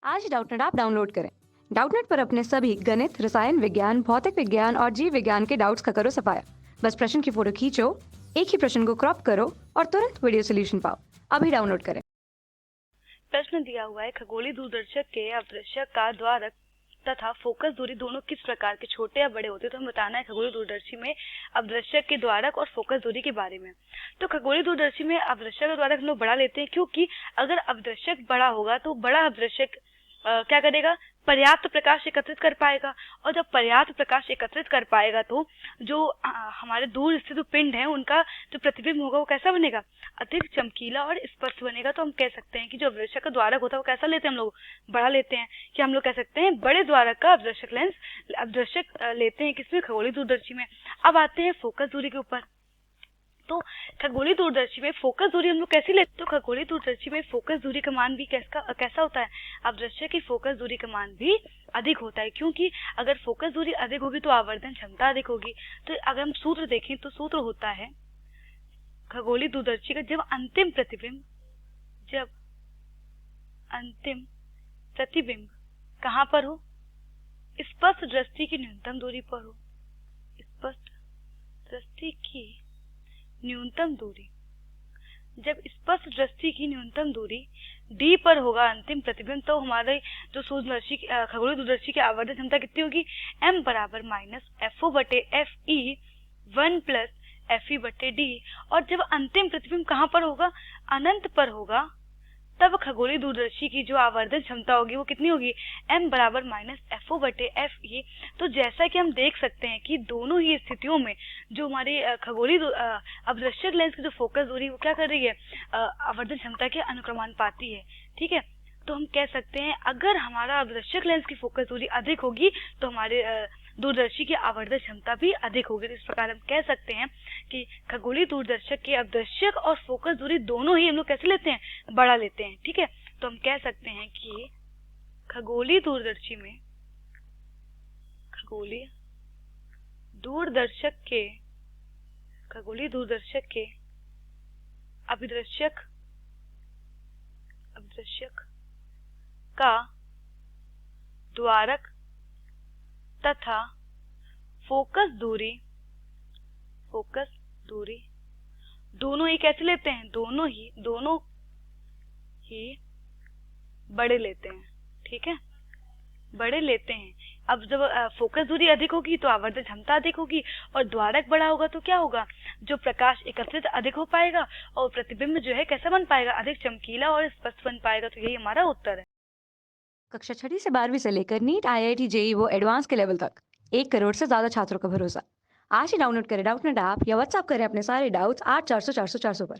आज ही Doubtnut app download करें। Doubtnut पर अपने सभी गणित, रसायन विज्ञान, भौतिक विज्ञान और जीव विज्ञान के डाउट्स का करो सफाया। बस प्रश्न की फोटो खींचो, एक ही प्रश्न को क्रॉप करो और तुरंत वीडियो सोल्यूशन पाओ। अभी डाउनलोड करें। प्रश्न दिया हुआ है, खगोलीय दूरदर्शक के अवदर्शक का द्वारक तथा फोकस दूरी दोनों किस प्रकार के छोटे या बड़े होते हैं। तो हमें बताना है खगोलीय दूरदर्शी में अवदर्शक के द्वारक और फोकस दूरी के बारे में। तो खगोलीय दूरदर्शी में अवदर्शक का द्वारक हम लोग बड़ा लेते हैं, क्योंकि अगर अवदर्शक बड़ा होगा तो बड़ा अवदर्शक क्या करेगा, पर्याप्त प्रकाश एकत्रित कर पाएगा। और जब पर्याप्त प्रकाश एकत्रित कर पाएगा तो जो हमारे दूर स्थित पिंड है उनका जो प्रतिबिंब होगा वो कैसा बनेगा, अधिक चमकीला और स्पष्ट बनेगा। तो हम कह सकते हैं कि जो अवदर्शक का द्वारक होता है वो कैसा लेते हैं, हम लोग बड़ा लेते हैं। कि हम लोग कह सकते हैं बड़े द्वारक का अवदर्शक लेते हैं किसमें, खगोलीय दूरदर्शी में। अब आते हैं फोकस दूरी के ऊपर। तो खगोलीय दूरदर्शी में फोकस दूरी हम लोग कैसी लेते हैं, तो खगोलीय दूरदर्शी में फोकस दूरी का मान भी कैसा होता है, अवदर्शक की फोकस दूरी का मान भी अधिक होता है। क्योंकि अगर फोकस दूरी अधिक होगी तो आवर्धन क्षमता अधिक होगी। तो अगर हम सूत्र देखें तो सूत्र होता है खगोलीय दूरदर्शी का, जब अंतिम प्रतिबिंब कहाँ पर हो, स्पष्ट दृष्टि की न्यूनतम दूरी पर हो। स्पष्ट दृष्टि की न्यूनतम दूरी, जब स्पष्ट दृष्टि की न्यूनतम दूरी d पर होगा अंतिम प्रतिबिंब, तो हमारे जो सूर्यदर्शी खगोलीय दूरदर्शी की आवर्धन क्षमता कितनी होगी, m बराबर माइनस FO बटे FE 1 प्लस FE बटे D। और जब अंतिम प्रतिबिंब कहाँ पर होगा, अनंत पर होगा, तब खगोलीय दूरदर्शी की जो आवर्धन क्षमता होगी वो कितनी होगी, m बराबर माइनस FO बटे FE। तो जैसा कि हम देख सकते हैं कि दोनों ही स्थितियों में जो हमारी खगोलीय अवदर्शक लेंस की जो फोकस दूरी वो क्या कर रही है, आवर्धन क्षमता के अनुक्रमानुपाती है। ठीक है, तो हम कह सकते हैं अगर हमारा अवदर्शक लेंस की फोकस दूरी अधिक होगी तो हमारे दूरदर्शी की आवर्धन क्षमता भी अधिक होगी। तो इस प्रकार हम कह सकते हैं कि खगोलीय दूरदर्शक के अवदर्शक और फोकस दूरी दोनों ही हम लोग कैसे लेते हैं, बड़ा लेते हैं। ठीक है, तो हम कह सकते हैं कि खगोलीय दूरदर्शक के अभिदर्शक का द्वारक तथा फोकस दूरी दोनों ही कैसे लेते हैं, दोनों ही बड़े लेते हैं। ठीक है, बड़े लेते हैं। अब जब फोकस दूरी अधिक होगी तो आवर्धन क्षमता अधिक होगी, और द्वारक बड़ा होगा तो क्या होगा, जो प्रकाश एकत्रित अधिक हो पाएगा और प्रतिबिंब जो है कैसा बन पाएगा, अधिक चमकीला और स्पष्ट बन पाएगा। तो यही हमारा उत्तर है। कक्षा 6 से 12वीं से लेकर नीट, IIT, JEE वो एडवांस के लेवल तक 1 करोड़ से ज्यादा छात्रों का भरोसा। आज ही डाउनलोड करें डाउटनेट ऐप या व्हाट्सएप करें अपने सारे डाउट्स 8400 400 400 पर।